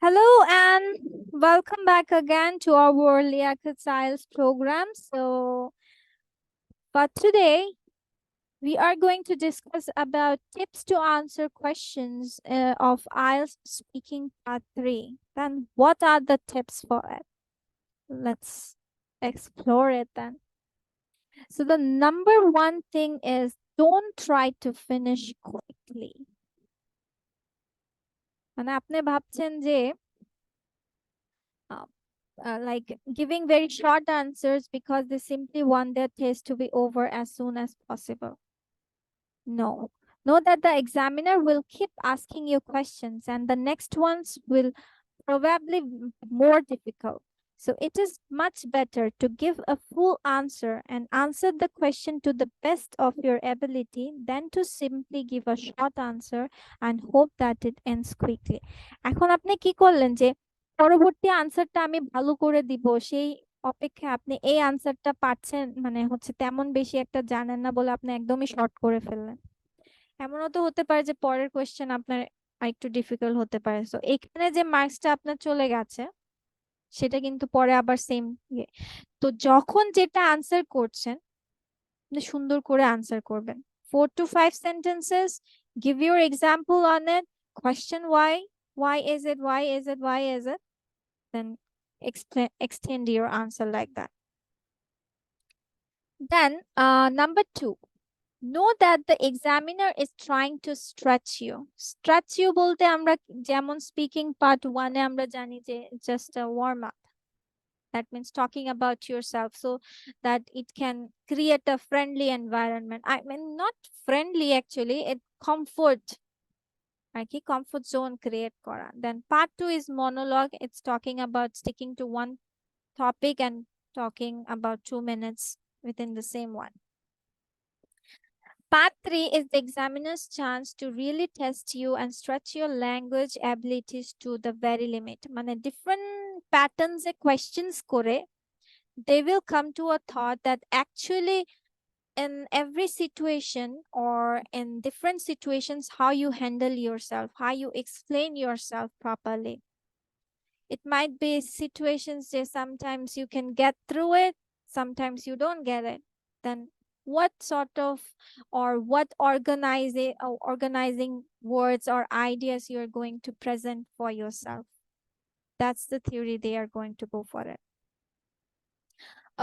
Hello and welcome back again to our Liakat IELTS program. But today we are going to discuss about tips to answer questions of IELTS Speaking Part 3. Then what are the tips for it? Let's explore it then. So the number one thing is don't try to finish quickly. মানে আপনি ভাবছেন যে like giving very short answers because they simply want their test to be over as soon as possible. No. Know that the examiner will keep asking you questions and the next ones will probably more difficult. So it is much better to give a full answer and answer the question to the best of your ability than to simply give a short answer and hope that it ends quickly. এখন আপনি কি করলেন যে পরবর্তী আনসারটা আমি ভালো করে দিব সেই অপেক্ষায় আপনি এই আনসারটা পাচ্ছেন মানে হচ্ছে তেমন বেশি একটা জানেন না বলে আপনি একদমই শর্ট করে ফেললেন। এমনও তো হতে পারে যে পরের কোয়েশ্চেন আপনার আরেকটু ডিফিকাল্ট হতে পারে। সো এখানে যে মার্কসটা আপনার চলে গেছে সেটা কিন্তু পরে আবার সেম ইয়ে। তো যখন যেটা আনসার করছেন আপনি সুন্দর করে আনসার করবেন। 4 to 5 sentences, give your example on it, question why is it, why is it, why is it, then extend your answer like that. Then number 2, know that the examiner is trying to stretch you. Stretch you বলতে আমরা যেমন speaking part 1 এ আমরা জানি যে just a warm up. That means talking about yourself so that it can create a friendly environment. I mean not friendly actually, it comfort zone create kora. Then part 2 is monologue. It's talking about sticking to one topic and talking about 2 minutes within the same one. Part 3 is the examiner's chance to really test you and stretch your language abilities to the very limit. Mane different patterns e questions kore they will come to a thought that actually in every situation or in different situations how you handle yourself, how you explain yourself properly. It might be situations where sometimes you can get through it, sometimes you don't get it. Then what sort of or what organizing words or ideas you're going to present for yourself. That's the theory they are going to go for it.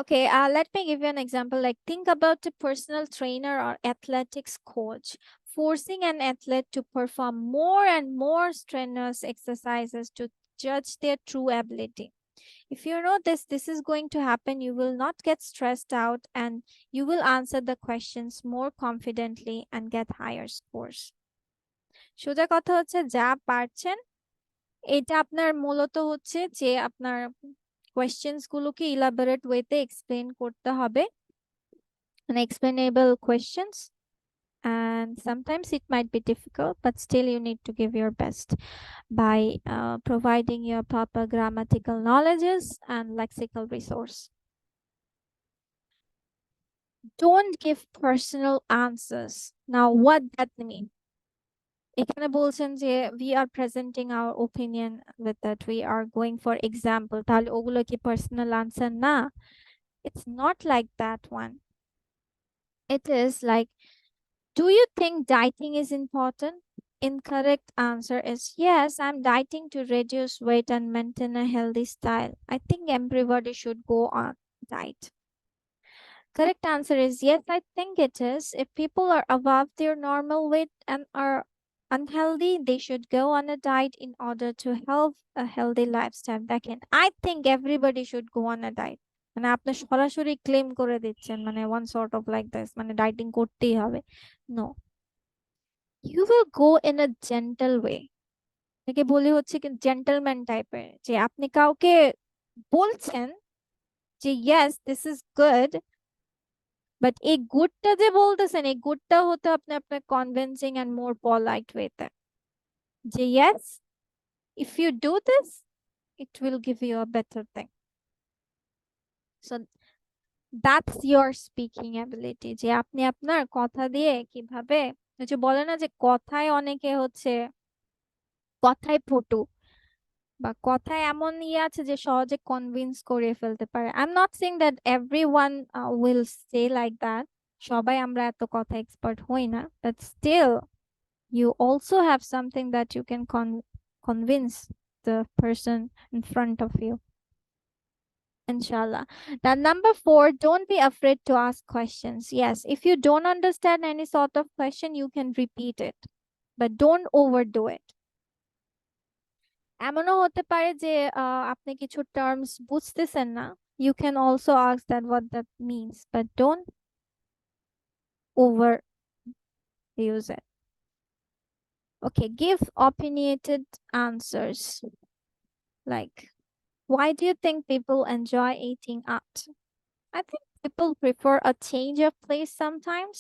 Okay, let me give you an example. Like think about a personal trainer or athletics coach forcing an athlete to perform more and more strenuous exercises to judge their true ability. If you know this is going to happen, you will not get stressed out and you will answer the questions more confidently and get higher scores. সোজা কথা হচ্ছে যা পারছেন এটা আপনার মূলত হচ্ছে যে আপনার questions গুলোকে elaborate way তে explain করতে হবে, and explainable questions, and sometimes it might be difficult but still you need to give your best by providing your proper grammatical knowledges and lexical resource. Don't give personal answers. Now what that mean? এখানে বলছেন যে we are presenting our opinion with that we are going for example, তাহলে ওগুলো কি personal answer না? It's not like that one. It is like, do you think dieting is important? Incorrect answer is yes, I'm dieting to reduce weight and maintain a healthy style. I think everybody should go on diet. Correct answer is yes, I think it is. If people are above their normal weight and are unhealthy, they should go on a diet in order to have a healthy lifestyle. Again, I think everybody should go on a diet. মানে আপনি সরাসরি claim করে দিচ্ছেন মানে one sort of like this মানে dieting করতেই হবে। No, you will go in a gentle way. এটাকে বলি হচ্ছে কি জেন্টলম্যান টাইপের, যে আপনি কাউকে বলছেন যে yes this is good, but এই গুডটা যে বলতেছেন এই গুডটা হতে আপনি আপনার কনভিন্সিং এন্ড মোর পলাইট ওয়েতে যে yes if you do this it will give you a better thing. So that's your speaking ability, যে আপনি আপনার কথা দিয়ে কিভাবে, যে বলে না যে কথায় অনেকে হচ্ছে কথায় পটু, বা কথায় এমন আছে যে সহজে কনভিন্স করে ফেলতে পারে। I am not saying that everyone will say like that, সবাই আমরা এত কথা এক্সপার্ট হই না, but still you also have something that you can convince the person in front of you, inshallah. Now number 4, don't be afraid to ask questions. Yes, if you don't understand any sort of question, you can repeat it, but don't overdo it. এমনও হতে পারে যে আপনি কিছু terms বুঝতেছেন না, you can also ask that what that means, but don't overuse it. Okay, give opinionated answers. Like, why do you think people enjoy eating out? I think people prefer a change of place sometimes.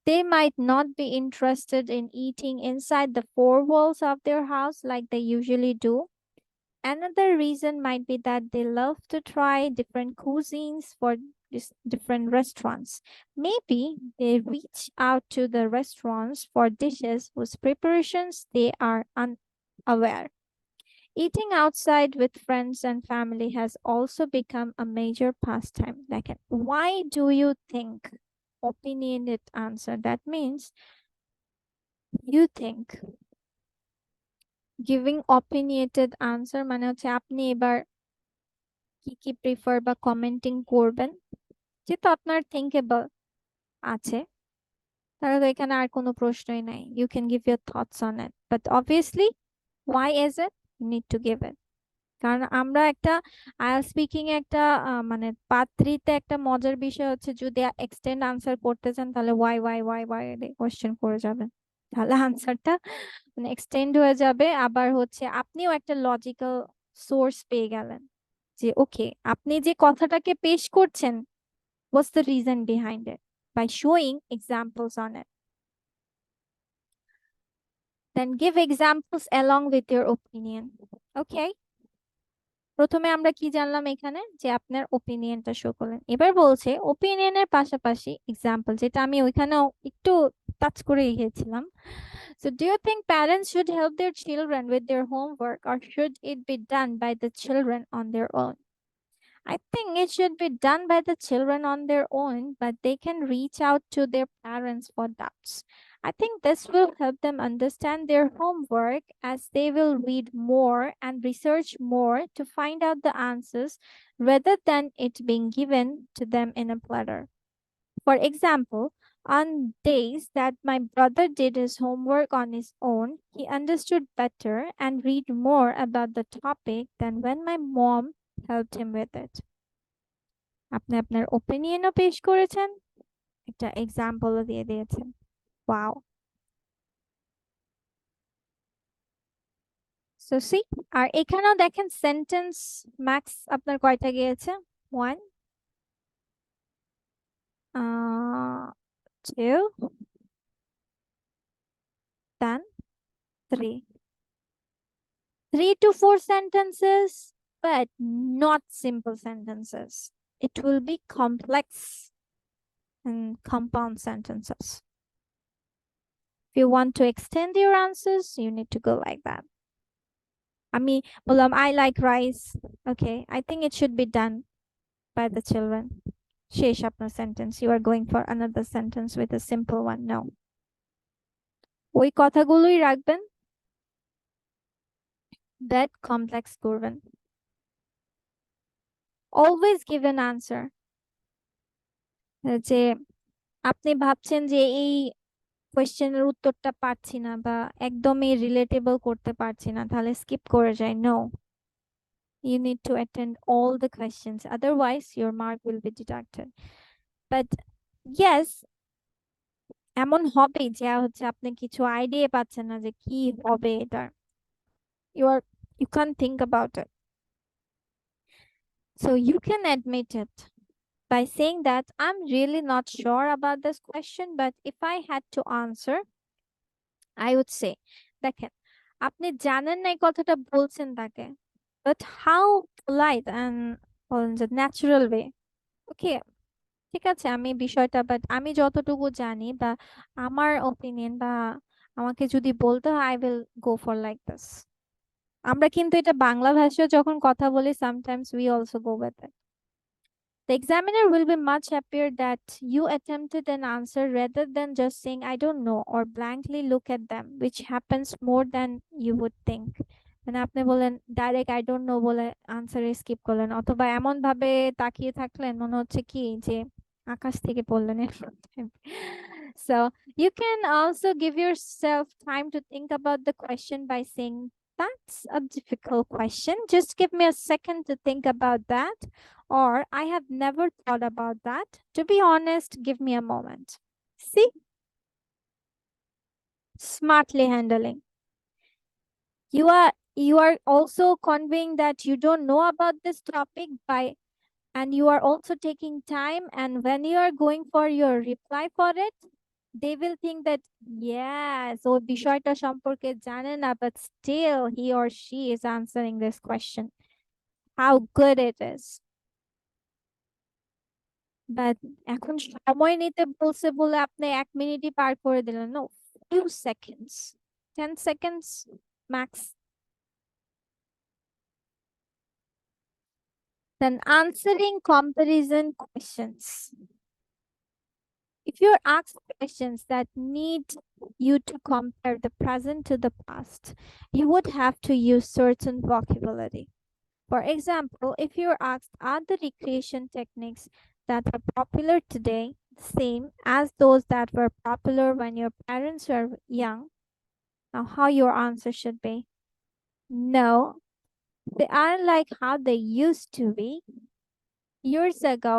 They might not be interested in eating inside the four walls of their house like they usually do. Another reason might be that they love to try different cuisines for different restaurants. Maybe they reach out to the restaurants for dishes whose preparations they are unaware. Eating outside with friends and family has also become a major pastime. Like, why do you think? Opinionated answer. That means you think. Giving opinionated answer মানে হচ্ছে আপনি এবার কি কি prefer বা commenting করবেন, যেহেতু আপনার থিঙ্কেবল আছে, তাহলে তো এখানে আর কোনো প্রশ্নই নাই। You can give your thoughts on it, but obviously why is it, you need to give it. কারণ আমরা একটা আইএলটিএস স্পিকিং একটা মানে পার্ট 3 তে একটা মজার বিষয় হচ্ছে, যদি এক্সটেন্ড আনসার করতে চান তাহলে ওয়াই কোশ্চেন করে যাবেন, তাহলে আনসারটা মানে এক্সটেন্ড হয়ে যাবে। আবার হচ্ছে আপনিও একটা লজিক্যাল সোর্স পেয়ে গেলেন যে ওকে, আপনি যে কথাটাকে পেশ করছেন, what's the reason behind it, by showing examples on it. Then give examples along with your opinion. Okay, প্রথমে আমরা কি জানলাম এখানে, যে আপনার ওপিনিয়নটা শো করলেন। এবার বলছে ওপিনিয়নের পাশাপাশি এক্সাম্পল, যেটা আমি ওইখানেও একটু টাচ করে গিয়েছিলাম। So do you think parents should help their children with their homework, or should it be done by the children on their own? I think it should be done by the children on their own, but they can reach out to their parents for doubts. I think this will help them understand their homework, as they will read more and research more to find out the answers rather than it being given to them in a platter. For example, on days that my brother did his homework on his own, he understood better and read more about the topic than when my mom helped him with it. আপনি আপনার ওপিনিয়নও পেশ করেছেন, একটা এক্সাম্পলও দিয়ে দিয়েছেন। Wow. So C, আর এখানেও দেখেন sentence max আপনার কয়টা গিয়েছে, 1 2 then 3 to 4 sentences, but not simple sentences. It will be complex and compound sentences. If you want to extend your answers, you need to go like that. আমি বললাম I like rice. Okay, I think it should be done by the children. শেষ আপনার sentence. You are going for another sentence with a simple one. No. ওই কথাগুলোই রাখবেন, that complex করবেন। Always give an answer. যে আপনি ভাবছেন যে এই কোয়েশ্চেনের উত্তরটা পাচ্ছি না বা একদমই রিলেটেবল করতে পারছি না, তাহলে স্কিপ করে যাই। No, you need to attend all the questions, otherwise your mark will be deducted. But yes, এমন হবে যে হচ্ছে আপনি কিছু আইডিয়া পাচ্ছেন না যে কি হবে এটা, you can't think about it, so you can admit it by saying that I'm really not sure about this question, but if I had to answer, I would say, দেখেন আপনি জানেন না এই কথাটা বলছেন তাকে, but how polite and natural way. ওকে, ঠিক আছে, আমি বিষয়টা, বাট আমি যতটুকু জানি বা আমার ওপিনিয়ন বা আমাকে যদি বলতে হয়, I will go for like this. আমরা কিন্তু এটা বাংলা ভাষায় যখন কথা বলি, sometimes we also go with it. The examiner will be much happier that you attempted an answer rather than just saying I don't know or blankly look at them, which happens more than you would think. মানে আপনি বলেন direct I don't know বলে আনসারে skip করলেন, অথবা এমন ভাবে তাকিয়ে থাকলেন মনে হচ্ছে কি যে আকাশ থেকে পড়লেন এরকম type. So you can also give yourself time to think about the question by saying that's a difficult question, just give me a second to think about that, or I have never thought about that, to be honest, give me a moment. See, smartly handling. You are also conveying that you don't know about this topic by, and you are also taking time, and when you are going for your reply for it, they will think that yes, ও বিষয়টা সম্পর্কে জানে না, but still he or she is answering this question, how good it is. But এখন সময় নিতে বলছে বলে আপনি 1 মিনিটই পার করে দিলেন, no, few seconds, 10 seconds max. Then answering comparison questions. If you're asked questions that need you to compare the present to the past, you would have to use certain vocabulary. For example, if you're asked, are the recreation techniques that are popular today same as those that were popular when your parents were young? Now, how your answer should be? No, they aren't like how they used to be. Years ago,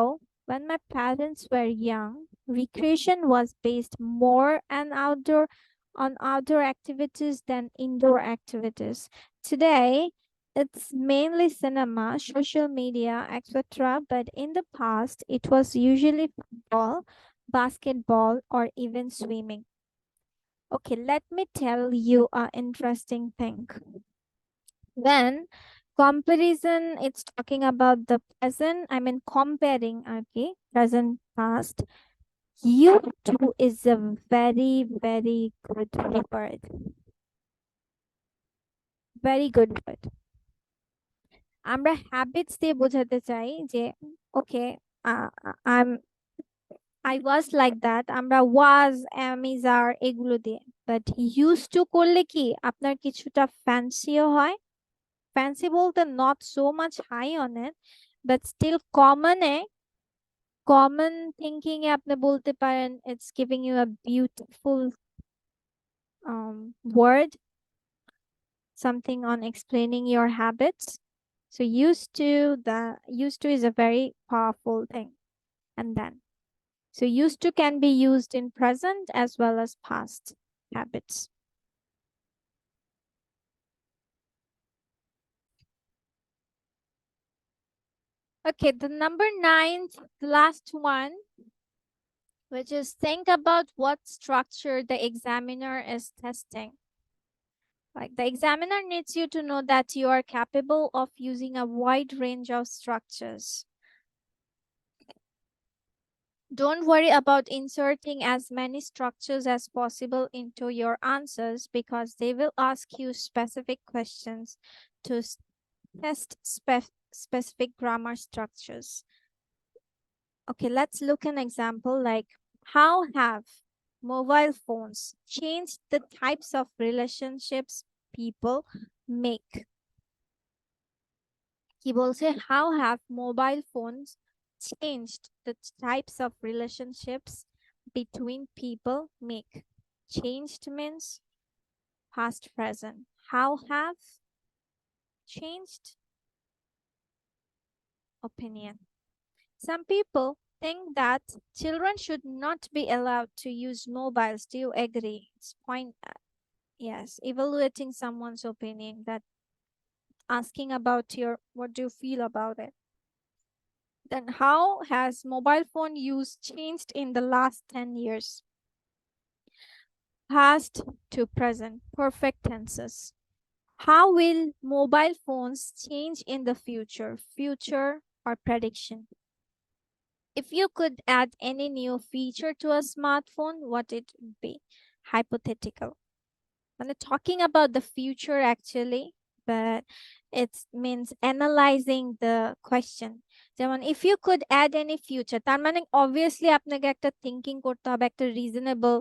when my parents were young, recreation was based more on outdoor activities than indoor activities. Today, it's mainly cinema, social media, etc. But in the past, it was usually football, basketball, or even swimming. Okay, let me tell you an interesting thing. When comparison, it's talking about the present, I mean comparing, okay, present, past. You too is a very, very good word. Very good word. আমরা habits দিয়ে বোঝাতে চাই যে okay, I was like that. আমরা was, am, is, are এগুলো দিয়ে, but used to করলে কি আপনার কিছুটা ফ্যান্সিও হয়। ফ্যান্সি বলতে not so much high on it, but still common thinking এ আপনি বলতে পারেন it's giving you a beautiful word, something on explaining your habits. So used to is a very powerful thing. And then so used to can be used in present as well as past habits. Okay, the number 9, the last one, which is think about what structure the examiner is testing. Like the examiner needs you to know that you are capable of using a wide range of structures. Don't worry about inserting as many structures as possible into your answers because they will ask you specific questions to test specific grammar structures. Okay, let's look an example like how have mobile phones changed the types of relationships people make? He will say, how have mobile phones changed the types of relationships between people make? Changed means past present. How have changed? Opinion. Some people think that children should not be allowed to use mobiles. Do you agree? It's point, yes, evaluating someone's opinion, that asking about your, what do you feel about it? Then how has mobile phone use changed in the last 10 years? Past to present, perfect tenses. How will mobile phones change in the future? Future or prediction. If you could add any new feature to a smartphone, what it would be? Hypothetical. When talking about the future, actually, but it means analyzing the question. যেমন if you could add any future, তার মানে obviously আপনাকে একটা thinking করতে হবে, একটা reasonable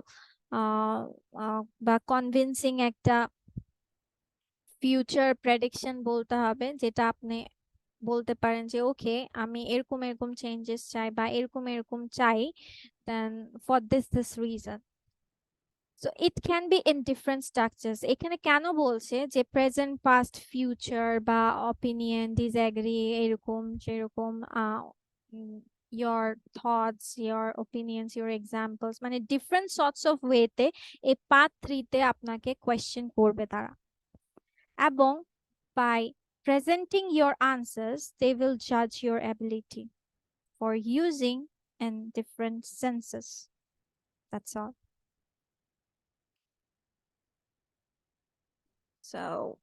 বা convincing একটা ফিউচার প্রেডিকশন বলতে হবে, যেটা আপনি বলতে পারেন যে ওকে আমি এরকম এরকম চেঞ্জেস চাই বা এরকম এরকম চাই, then for this reason. So it can be in different structures. এখানে কেন বলছে যে প্রেজেন্ট পাস্ট ফিউচার বা অপিনিয়ন ডিসএগ্রি এরকম সেরকম your thoughts, your opinions, your examples, মানে ডিফারেন্ট সর্টস অফ ওয়েতে এই পার্ট 3 তে আপনাকে কোয়েশ্চেন করবে তারা। এবং by presenting your answers they will judge your ability for using in different senses. That's all. So